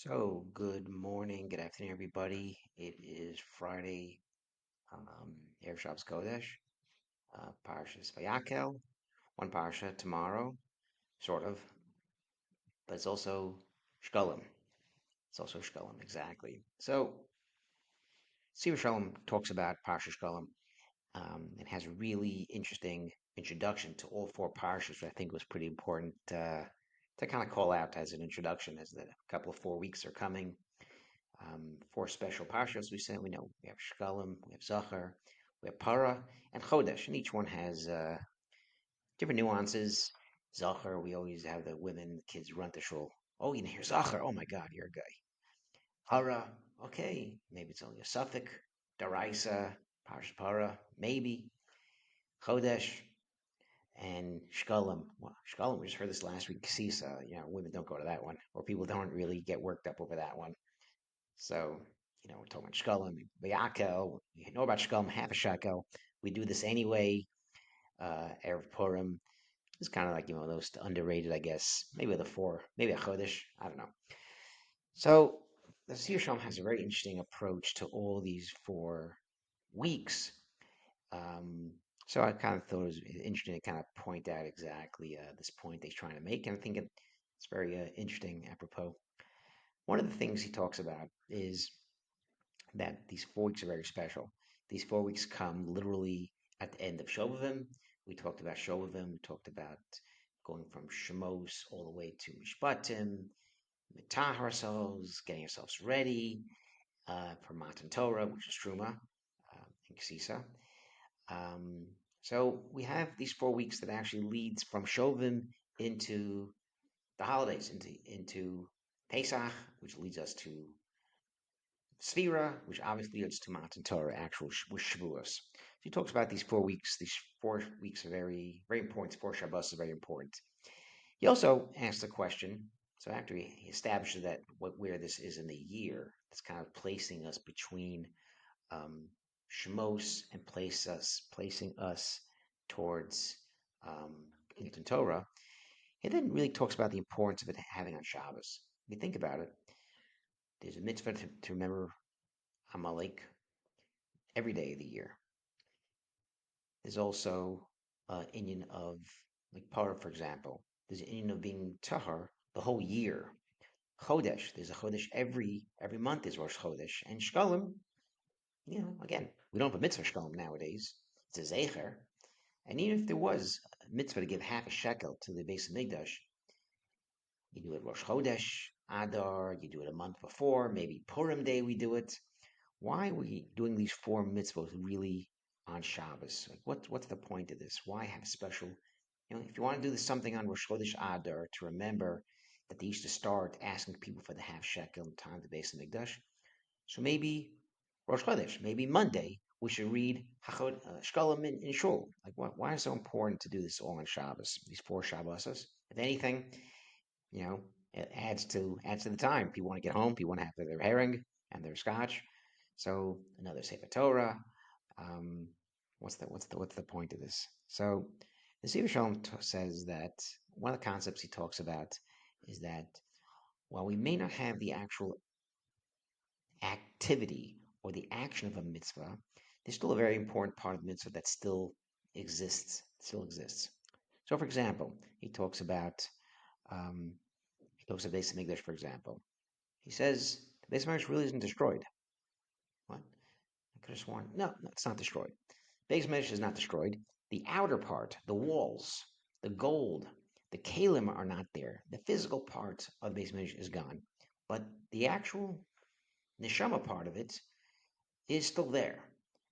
So, good morning, good afternoon, everybody. It is Friday, Erev Shabbos Chodesh, Parshas Vayakel, one Parsha tomorrow, sort of, but it's also Shekalim. It's also Shekalim, exactly. So, Nesivos Shalom talks about Parsha Shekalim. It has a really interesting introduction to all four Parshas, which I think was pretty important to kind of call out as an introduction, as the couple of 4 weeks are coming. Four special parshas we said. We know we have Shekalim, we have Zachor, we have Parah, and Chodesh, and each one has different nuances. Zachor, we always have the women, the kids run to shul. Oh, you know, here's Zachor. Oh my God, you're a guy. Parah, okay, maybe it's only a suffix. Daraisa, Parsha Parah, maybe. Chodesh, and Shekalim. Well, Shekalim, we just heard this last week. Sisa, women don't go to that one, or people don't really get worked up over that one. So, we're talking about shkalim, yakel. You know about shkalim, half a shekel. We do this anyway. Erev Purim is kind of like, those underrated, I guess. Maybe the four, maybe a chodesh. I don't know. So, the Siyar Shalom has a very interesting approach to all these 4 weeks. Um, so I kind of thought it was interesting to kind of point out exactly this point he's trying to make, and I think it's very interesting, apropos. One of the things he talks about is that these 4 weeks are very special. These 4 weeks come literally at the end of Shovavim. We talked about Shovavim. We talked about going from Shemos all the way to Mishpatim, Mitah ourselves, getting ourselves ready for Matan Torah, which is Truma, and Ksisa. So we have these 4 weeks that actually leads from Shovim into the holidays, into Pesach, which leads us to Sphira, which obviously leads to Matan Torah, actual with Shavuos. So he talks about these 4 weeks. These 4 weeks are very, very important. 4 Shabbos is very important. He also asks the question. So after he establishes that where this is in the year, it's kind of placing us between Shemos and placing us towards Matan Torah. He then really talks about the importance of it having on Shabbos. If you think about it, there's a mitzvah to remember Amalek every day of the year. There's also Indian of, like Parah, for example. There's an Indian of being Tahar the whole year. Chodesh, there's a Chodesh every month is Rosh Chodesh. And Shkalim, again, we don't have a mitzvah Shkalim nowadays. It's a Zecher. And even if there was a mitzvah to give half a shekel to the base of Migdash, you do it Rosh Chodesh, Adar, you do it a month before, maybe Purim Day we do it. Why are we doing these 4 mitzvot really on Shabbos? Like, what's the point of this? Why have special? If you want to do this something on Rosh Chodesh Adar to remember that they used to start asking people for the half shekel in time to base the Mikdash. So maybe Rosh Chodesh, maybe Monday, we should read Shekalim in Shul. Like, why is it so important to do this all on Shabbos? These 4 Shabbos. If anything, it adds to the time. People want to get home. People want to have their herring and their scotch. So another Sefer Torah. Um, what's the point of this? So the Nesivos Shalom says that one of the concepts he talks about is that while we may not have the actual activity or the action of a mitzvah, there's still a very important part of the mitzvah that still exists. So, for example, he talks about Beis Hamikdash, for example. He says the Beis Hamikdash really isn't destroyed. What? I could have sworn. No, it's not destroyed. Beis Hamikdash is not destroyed. The outer part, the walls, the gold, the kalim are not there. The physical part of the Beis Hamikdash is gone, but the actual neshama part of it is still there.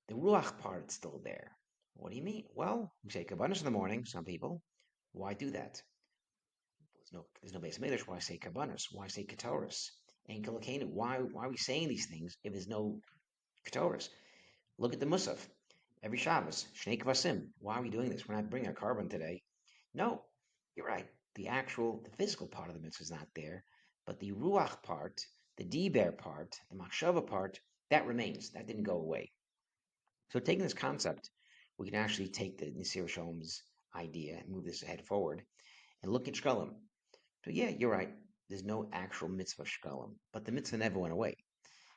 The ruach part is still there. What do you mean? Well, we say kabbanis in the morning. Some people. Why do that? There's no Beis Hamikdash. Why say kabbanis? Why say ketoris? And kalakenu. Why are we saying these things if there's no ketoris? Look at the Musaf. Every Shabbos, Shnei Kvasim. Why are we doing this? We're not bringing a carbon today. No, you're right. The physical part of the mitzvah is not there, but the ruach part, the diber part, the machshava part, that remains. That didn't go away. So taking this concept, we can actually take the Nesivos Shalom's idea and move this ahead forward and look at Shekalim. So yeah, you're right. there's no actual mitzvah Shekalim, but the mitzvah never went away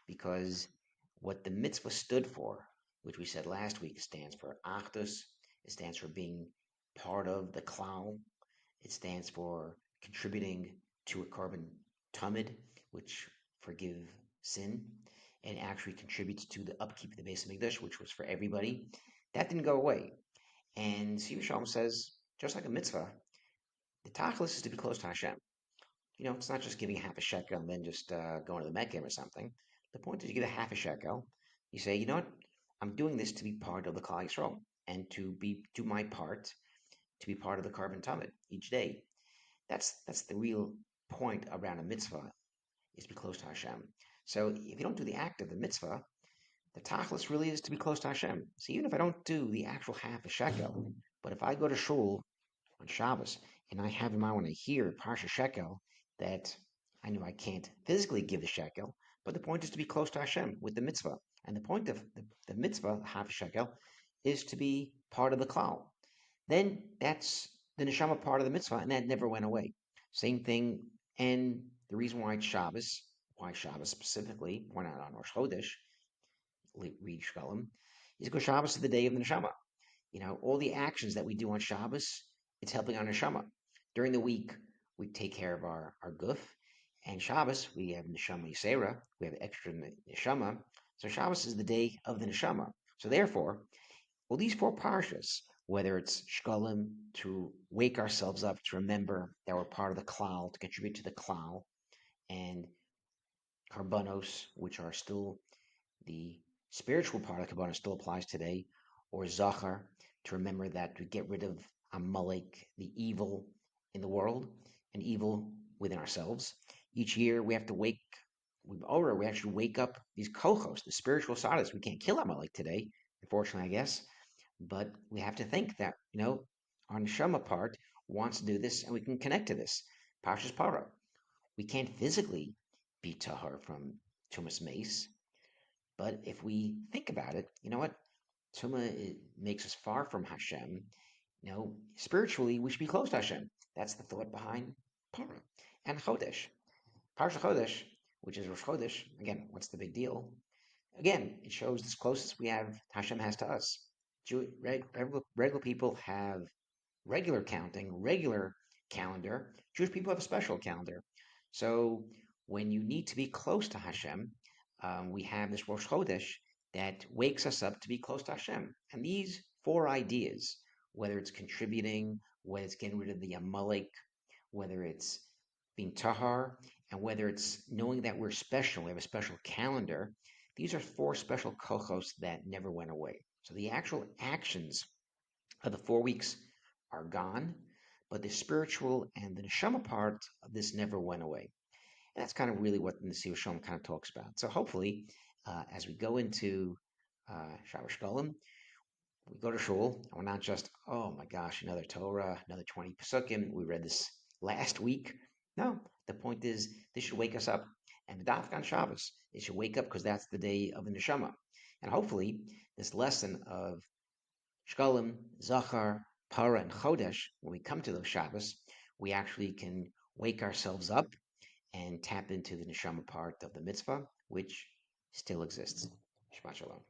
because what the mitzvah stood for, which we said last week, stands for Achdus. It stands for being part of the klal. It stands for contributing to a carbon tamid, which forgive sin, and actually contributes to the upkeep of the base of Mikdash, which was for everybody. That didn't go away. And Nesivos Shalom says, just like a mitzvah, the tachlis is to be close to Hashem. It's not just giving half a shekel and then just going to the Mecca or something. The point is you give a half a shekel. You say, you know what? I'm doing this to be part of the Klal Yisrael and to do my part to be part of the carbon tamid each day. That's the real point around a mitzvah, is to be close to Hashem. So if you don't do the act of the mitzvah, the tachlis really is to be close to Hashem. So even if I don't do the actual half a shekel, but if I go to shul on Shabbos and I have in mind when I hear Parsha shekel that I know I can't physically give the shekel, but the point is to be close to Hashem with the mitzvah. And the point of the mitzvah, half a shekel, is to be part of the klal. Then that's the neshama part of the mitzvah, and that never went away. Same thing, and the reason why Shabbos specifically, point out on Rosh Chodesh, read Shekalim, is because Shabbos is the day of the neshama. All the actions that we do on Shabbos, it's helping our neshama. During the week, we take care of our guf, and Shabbos, we have neshama yisera, we have extra neshama. So Shabbos is the day of the neshama. So therefore, well, these four parshas, whether it's Shekalim, to wake ourselves up, to remember that we're part of the klal, to contribute to the klal, and karbanos, which are still the spiritual part of the karbanos, still applies today, or Zachor, to remember that to get rid of Amalek, the evil in the world, and evil within ourselves. Each year we have to we actually wake up these kochos, the spiritual sides. We can't kill Amalek today, unfortunately, I guess. But we have to think that, our neshama part wants to do this, and we can connect to this. Parshas Parah. We can't physically be tahar from tumas mace, but if we think about it, you know what? Tumah makes us far from Hashem. Spiritually, we should be close to Hashem. That's the thought behind Parah. And Chodesh. Parsha Chodesh, which is Rosh Chodesh, again, what's the big deal? Again, it shows this closest Hashem has to us. Regular people have regular counting, regular calendar. Jewish people have a special calendar. So when you need to be close to Hashem, we have this Rosh Chodesh that wakes us up to be close to Hashem. And these four ideas, whether it's contributing, whether it's getting rid of the Amalek, whether it's being tahar, and whether it's knowing that we're special, we have a special calendar, these are four special kochos that never went away. So the actual actions of the 4 weeks are gone, but the spiritual and the neshama part of this never went away. And that's kind of really what the Nesivos Shalom kind of talks about. So hopefully, as we go into Shabbos Shekalim, we go to shul, and we're not just, oh my gosh, another Torah, another 20 Pesukim. We read this last week. No, the point is, this should wake us up. And the Dafka on Shabbos, it should wake up because that's the day of the neshama. And hopefully, this lesson of Shekalim, Zachor, Parah, and Chodesh, when we come to those Shabbos, we actually can wake ourselves up and tap into the neshama part of the mitzvah, which still exists. Shabbat Shalom.